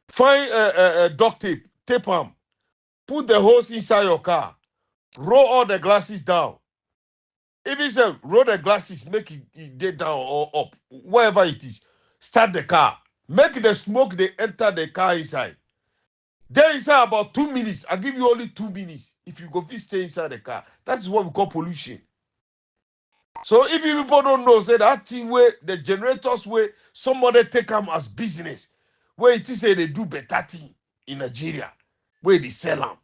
Speaker 3: Find duct tape, tape them. Put the hose inside your car. Roll all the glasses down. If it's roll the glasses, make it get down or up, wherever it is. Start the car. Make the smoke they enter the car inside. Then inside about 2 minutes. I give you only 2 minutes. If you go stay inside the car, that's what we call pollution. So if you people don't know, say that thing where the generators where somebody take them as business, where it is say they do better thing in Nigeria, where they sell them.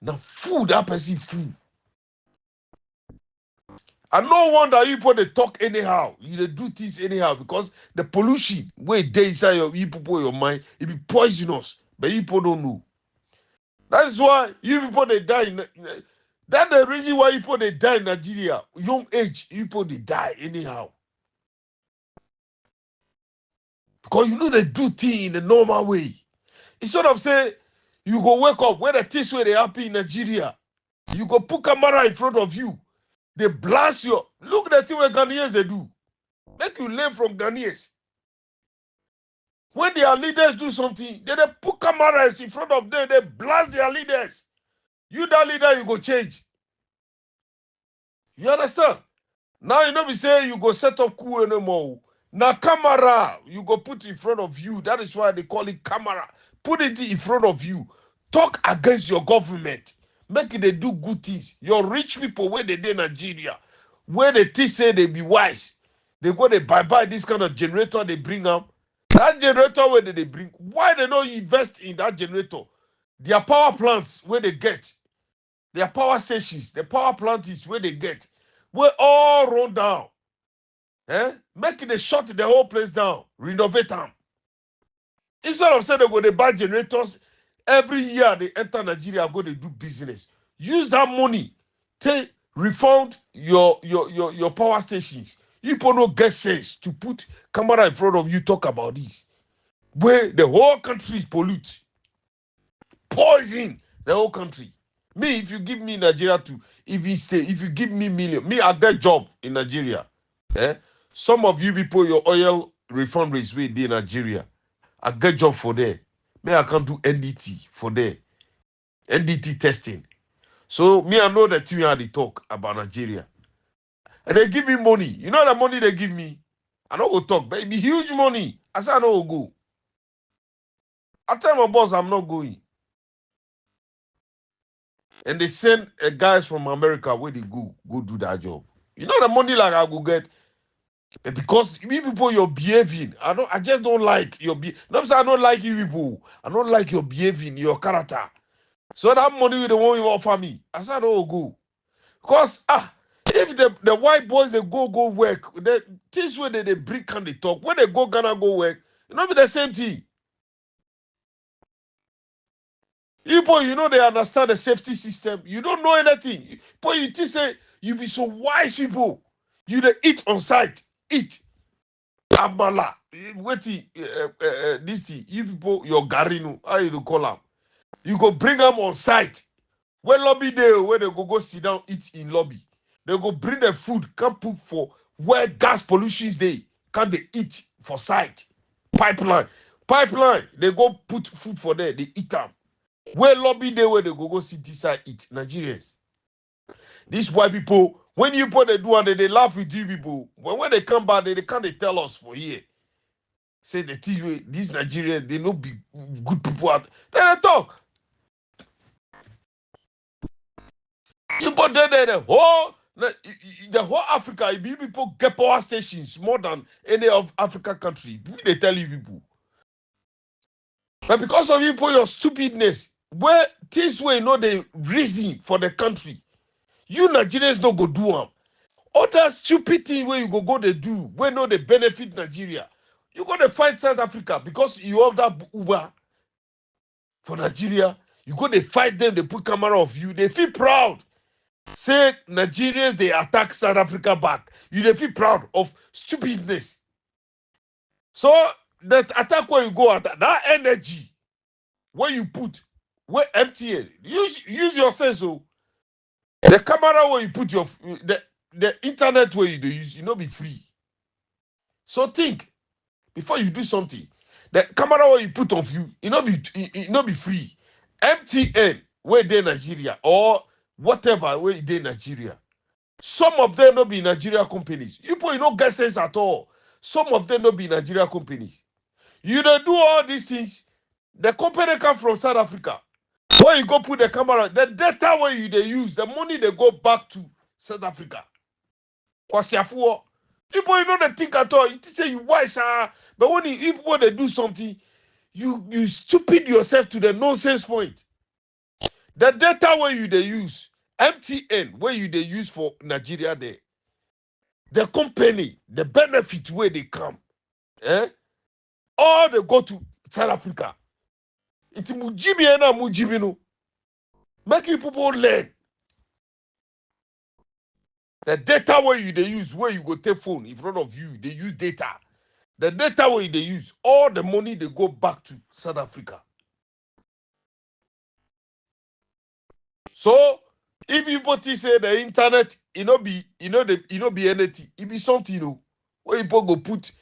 Speaker 3: Now food, that person food. And no wonder you people they talk anyhow. You do things anyhow because the pollution where they inside your mind, it be poisonous. But you people don't know. That is why you people they die. That's the reason why you people they die in Nigeria. Young age, you people they die anyhow. Because you know they do things in the normal way. Instead of say you go wake up where the things where they happy in Nigeria, you go put camera in front of you. They blast you. Look at the thing where Ghanaians they do. Make you learn from Ghanaians. When their leaders do something, they put cameras in front of them. They blast their leaders. You that leader, you go change. You understand? Now you know we say you go set up coup anymore. Now camera, you go put in front of you. That is why they call it camera. Put it in front of you. Talk against your government. Make it they do good things. Your rich people where they in Nigeria, where they say they be wise, they go they buy this kind of generator they bring up. That generator where they bring, why they don't invest in that generator? Their power plants where they get, their power stations, the power plant is where they get, where all run down. Make it they shut the whole place down, renovate them. Instead of saying they go they buy generators, every year they enter Nigeria, go they do business. Use that money to refund your power stations. You people don't get sense to put camera in front of you talk about this. Where the whole country is pollute. Poison the whole country. Me, if you give me Nigeria to, if you give me million, me, I get job in Nigeria. Some of you people, your oil refineries will be in Nigeria. I get job for there. Me, I can do NDT for there. NDT testing. So me, I know the thing how they talk about Nigeria. And they give me money. You know the money they give me? I don't go talk, but it be huge money. I say I don't go. I tell my boss I'm not going. And they send guys from America where they go do that job. You know the money like I go get. But because you people you're behaving, I just don't like your behavior. Not say I don't like you people. I don't like your behaving, your character. So that money they won't even offer me. I said I don't go. Because if the white boys they go work, this way they bring can they talk. When they go Ghana go work, it not be the same thing. People, you know they understand the safety system. You don't know anything. But you think say you be so wise people. You they eat on site. Eat. Amala. Wait, this thing. You people, your garinu, how you call them? You go bring them on site. When lobby day, where they go sit down, eat in lobby. They go bring the food, come put for where gas pollution is there. Can they eat for site? Pipeline. They go put food for there, they eat them. Where lobby day, where they go sit inside, eat. Nigerians. These white people, when you put they do and they laugh with you people, when they come back, they can't tell us for here. Say the thing, these Nigerians, they no be good people out. Then they talk. You put there the whole Africa, you people get power stations more than any of African country. They tell you people. But because of you, your stupidness, where this way know the reason for the country, you Nigerians don't go do them. Other stupid thing where you go they do, where know they benefit Nigeria. You go to fight South Africa because you have that Uber for Nigeria. You go to fight them, they put camera of you, they feel proud. Say Nigerians, they attack South Africa back. You they feel proud of stupidness. So that attack where you go at that energy where you put where MTN use your sense. So the camera where you put your the internet where you use, you know, be free. So think before you do something. The camera where you put on you, you know be free. MTN where they Nigeria or whatever where they Nigeria. Some of them not be Nigeria companies. You don't get sense at all. Some of them not be Nigeria companies. You don't do all these things. The company come from South Africa. Where you go put the camera, the data where they use, the money they go back to South Africa. People, you know they think at all. You say you wise, but when they do something, you stupid yourself to the nonsense point. The data where they use, MTN where they use for Nigeria there, the company, the benefit where they come, all they go to South Africa. It's mujibi na mujibi no. Making people learn. The data where they use, where you go take phone in front of you, they use data. The data where they use, all the money they go back to South Africa. So if people say the internet, be anything, it be something, where people go put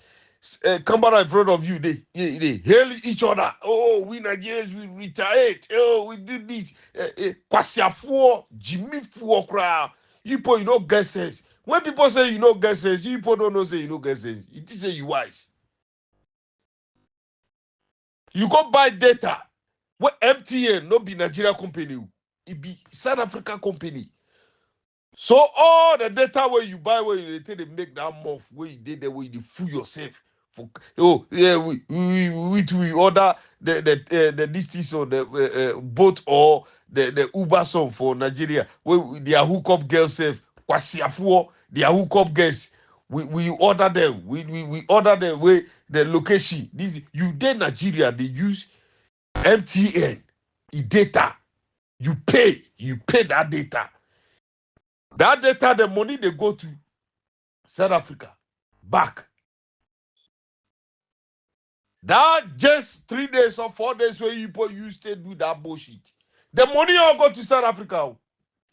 Speaker 3: camera in front of you, they hail each other. Oh, we Nigerians, we retaliate. Oh, we do this. Kwasiafuo, Jimmy Fuo crowd. You don't get sense. When people say you don't get sense, you people don't know say you don't get sense. It is say you wise. You go buy data. What MTN no be Nigeria company. It be South Africa company. So all the data where you buy, where you they make that month, where you did the way you fool yourself. Oh yeah, we order the distance or the boat or the Uber song for Nigeria. Where their hookup girls say Kwasiafuo, their hookup girls. We order them. We order them where the location. This you did Nigeria. They use MTN data. You pay that data. That data, the money they go to South Africa back. That just 3 days or 4 days where people used to do that bullshit. The money all go to South Africa.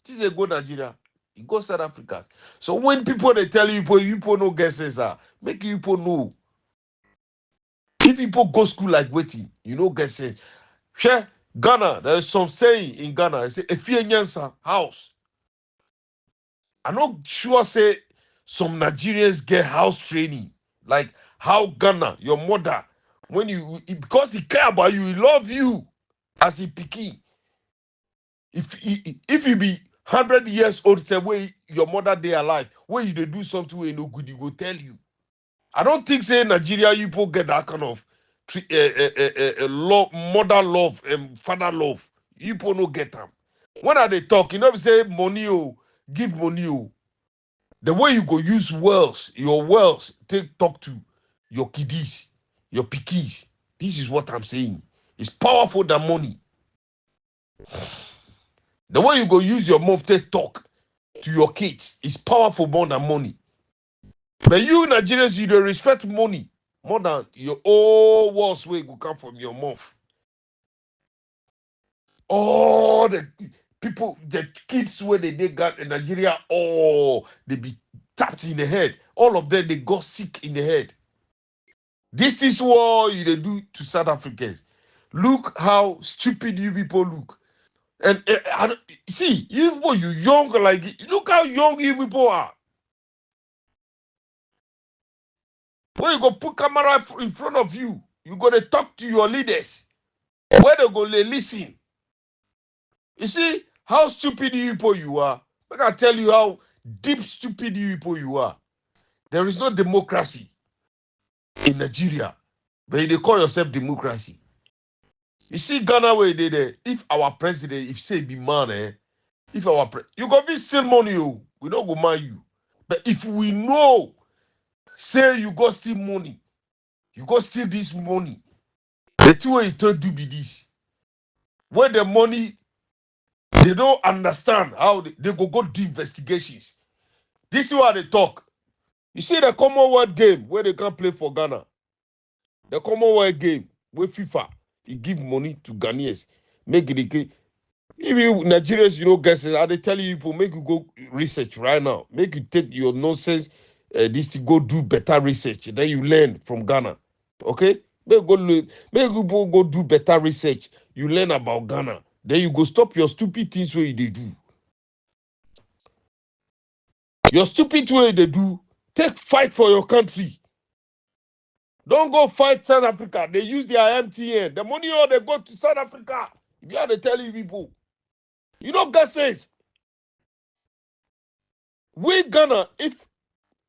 Speaker 3: It is a go Nigeria. It goes South Africa. So when people they tell you people no guesses make people know. If people go school like waiting, you know guesses. Share Ghana, there's some saying in Ghana, they say if you house. I'm not sure say some Nigerians get house training. Like how Ghana, your mother, when because he care about you, he love you as a pikin. If you be 100 years old, say where your mother they alive, where you they do something where no good, he go tell you. I don't think say Nigeria people get that kind of love, mother love and father love. You people no get them. When are they talk? You know say money give money The way you go use your wells, talk to your kiddies, your pickies. This is what I'm saying. It's powerful than money. The way you go use your mouth to talk to your kids is powerful more than money. But you Nigerians, you don't respect money more than your all words where go come from your mouth. All the people, the kids where they got in Nigeria, they be tapped in the head. All of them, they got sick in the head. This is what they do to South Africans. Look how stupid you people look. And see, you people, you young like, look how young you people are. When you go put camera in front of you, you gonna talk to your leaders. Where they go listen. You see how stupid you people you are. I can tell you how deep stupid you people you are. There is no democracy in Nigeria, but they call yourself democracy. You see Ghana where they there. If our president, if say be man, if our you go be steal money, we don't go mind you. But if we know, say you go steal money, you go steal this money, the two way it do be this. Where the money, they don't understand how they go do investigations. This is why they talk. You see the Commonwealth game where they can play for Ghana. The Commonwealth game with FIFA, he give money to Ghanaians. Make it if you Nigerians, you know, guys, I they tell you people, make you go research right now. Make you take your nonsense, this to go do better research. Then you learn from Ghana. Okay? Make you go do better research. You learn about Ghana. Then you go stop your stupid things where they do. Your stupid way they do, take fight for your country. Don't go fight South Africa. They use their MTN. The money all they go to South Africa. You are telling people. You know, God says, we Ghana, if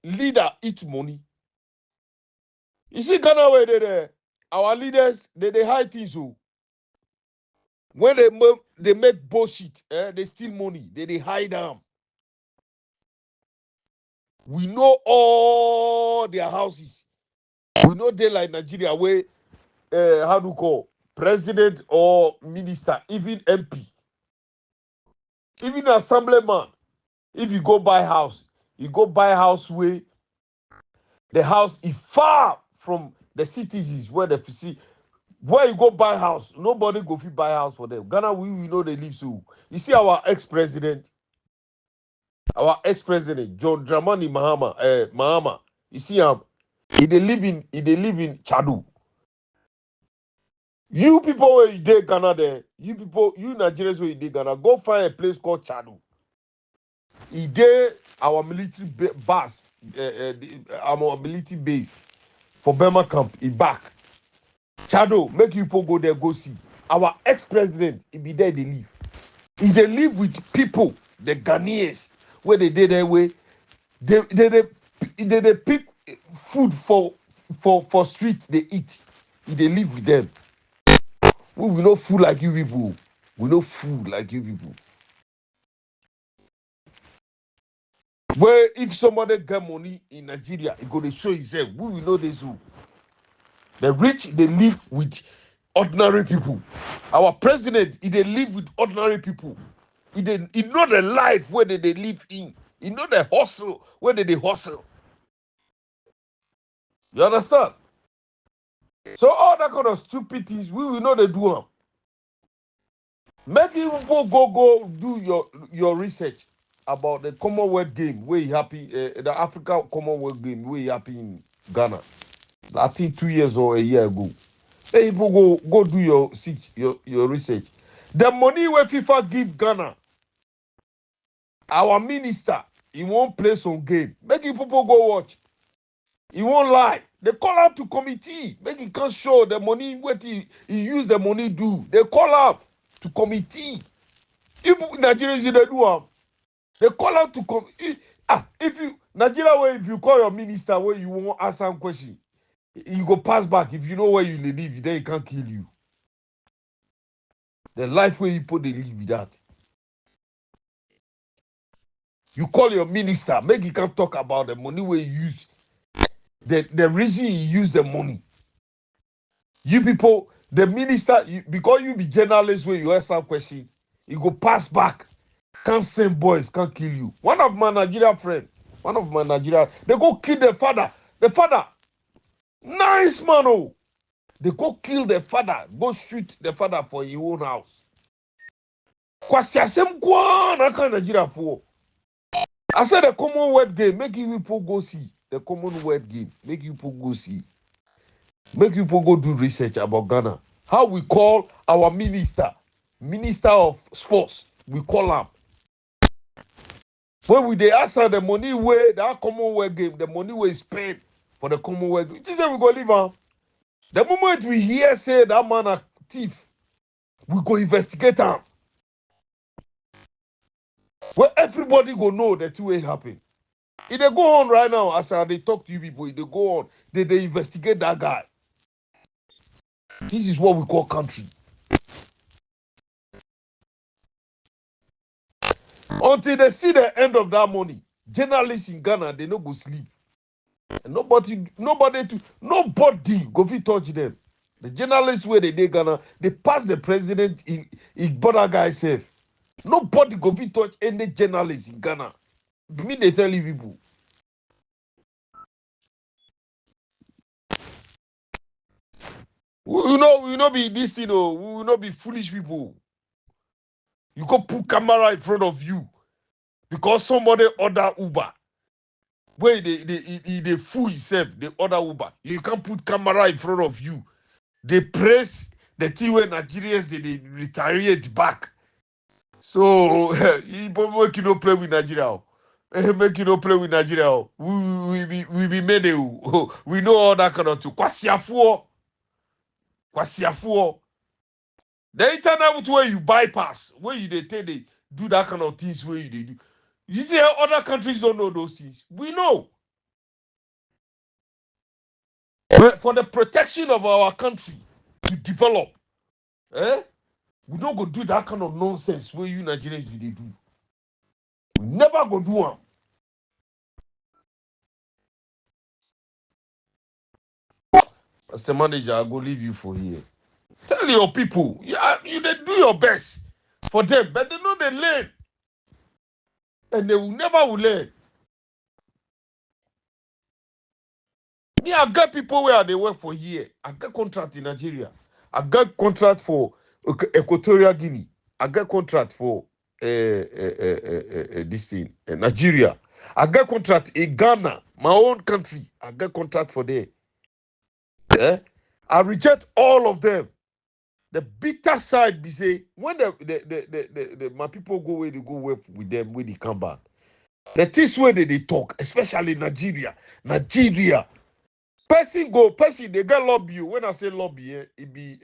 Speaker 3: leader eat money, you see Ghana where our leaders, they hide things. So when they make bullshit, they steal money, they hide them. We know all their houses. We know they like Nigeria where, how do you call, president or minister, even MP, even assemblyman, if you go buy house, you go buy house where the house is far from the citizens where they see. Where you go buy house, nobody go fit buy house for them. Ghana, we know they live so. You see our ex-president, John Dramani Mahama. You see him, he they live in Chadu. You people where you dey Ghana there, you Nigerians where you dey Ghana, go find a place called Chadu. He dey our military base, our military base for Burma camp. He back. Chado, make you people go there, go see. Our ex-president, he be there, they live. If they live with people, the Ghanaians, where they did their way, they pick food for street, they eat. If they live with them. We no food like you people. We no food like you people. Where if somebody get money in Nigeria, he go to show himself. We will know this. The rich, they live with ordinary people. Our president, they live with ordinary people. He know the life where they live in. He know the hustle where they hustle. You understand? So all that kind of stupid things, we will know they do them. Make you go do your research about the Commonwealth game where you happy, the Africa Commonwealth game where you happy in Ghana. I think 2 years or a year ago. Hey, people go do your research. The money where FIFA give Ghana, our minister, he won't play some game. Make people go watch. He won't lie. They call up to committee. Make he can't show the money what he use the money do. They call up to committee. If Nigerians they do they call out to if you Nigeria way if you call your minister where you won't ask some question, you go pass back. If you know where you live, then he can't kill you. The life where you put they live with that. You call your minister, make he can talk about the money where you use. The reason you use the money. You people, the minister, because you be journalist where you ask some question, you go pass back. Can't send boys, can't kill you. One of my Nigerian friends, they go kill the father. The father, nice man, oh. They go kill the father, go shoot the father for your own house. Nigeria for. I said the Commonwealth game, make you people go see. The Commonwealth game, make you people go see. Make you people go do research about Ghana. How we call our minister of sports, we call him. When they ask her the money where that Commonwealth game, the money where is paid for the Commonwealth game, this is we go live on. The moment we hear say that man a thief, we go investigate him. Well, everybody go know that two way happen. If they go on right now, as they talk to you people, if they go on, they investigate that guy. This is what we call country. Until they see the end of that money, journalists in Ghana, they no go sleep. And nobody go fit touch them. The journalists where they Ghana, they pass the president in border guy safe. Nobody go fit touch any journalist in Ghana. Me, they tell you people. We will not be this, we will not be foolish people. You go put camera in front of you because somebody order Uber. Where they fool himself, they order Uber. You can't put camera in front of you. They press the thing where Nigerians they retaliate back. So you make you not play with Nigeria. Make you not play with Nigeria. We be made. We know all that kind of thing. Kwasiafuo. The internet where you bypass, where you they do that kind of things where you they do. You see how other countries don't know those things. We know. But for the protection of our country to develop, we don't go do that kind of nonsense where you Nigerians they do. We never go do them. As the manager, I go leave you for here. Tell your people, you they do your best for them, but they know they learn. And they will never learn. Me, I got people where they work for here. I got contract in Nigeria. I got contract for Equatorial Guinea. I got contract for this thing, Nigeria. I got contract in Ghana, my own country. I got contract for there. I reject all of them. The bitter side be say when my people go where they go work with them when they come back. The things where they talk, especially Nigeria. Person they get lobby you. When I say lobby, it be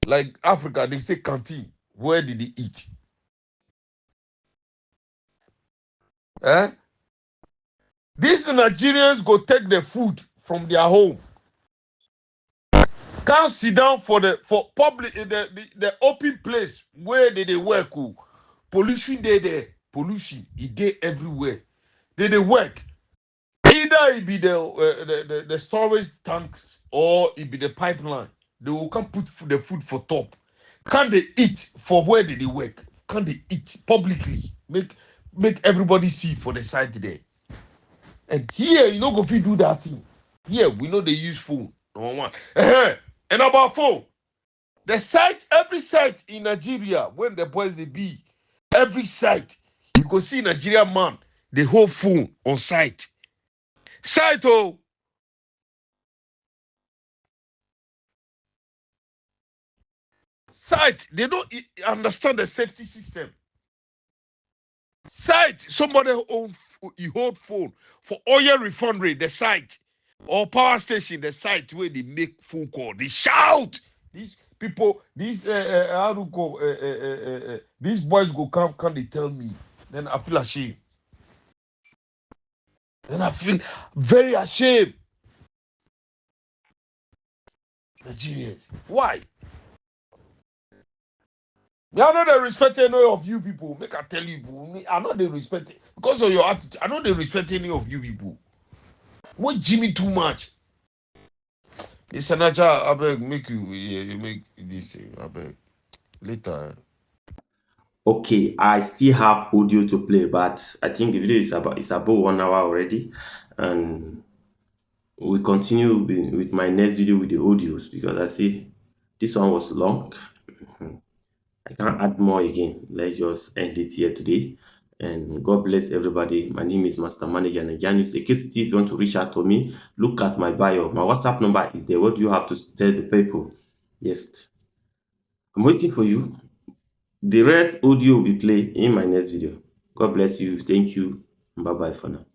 Speaker 3: like Africa, they say canteen. Where did they eat? These Nigerians go take the food from their home. Can't sit down for public the open place where they work. Pollution there. Pollution it dey everywhere. They work. Either it be the storage tanks or it be the pipeline. They will come put the food for top. Can they eat for where they work? Can they eat publicly? Make everybody see for the side there. And here you know go fit do that thing. Here we know they use phone. Number one. And about phone. The site, every site in Nigeria, when the boys they be, every site, you go see Nigerian man, the whole phone on site. Site, oh. Site, they don't understand the safety system. Site, somebody hold phone for oil refinery, the site, or power station, the site where they make phone call, they shout. These people, these how to go, these boys go come, can they tell me? Then I feel ashamed. Then I feel very ashamed. Nigerians, why? Me, I know they respect any of you people. Make I tell you, me, I know they respect it because of your attitude. I know they respect any of you people. What Jimmy too much? This Senator, I beg, make you make this. I beg later.
Speaker 2: Okay, I still have audio to play, but I think the video is about 1 hour already, and we continue with my next video with the audios because I see this one was long. I can't add more again. Let's just end it here today. And God bless everybody. My name is Master Manager Nigerian News. In case you want to reach out to me, look at my bio. My WhatsApp number is there. What do you have to tell the people? Yes. I'm waiting for you. The rest audio will be played in my next video. God bless you. Thank you. Bye-bye for now.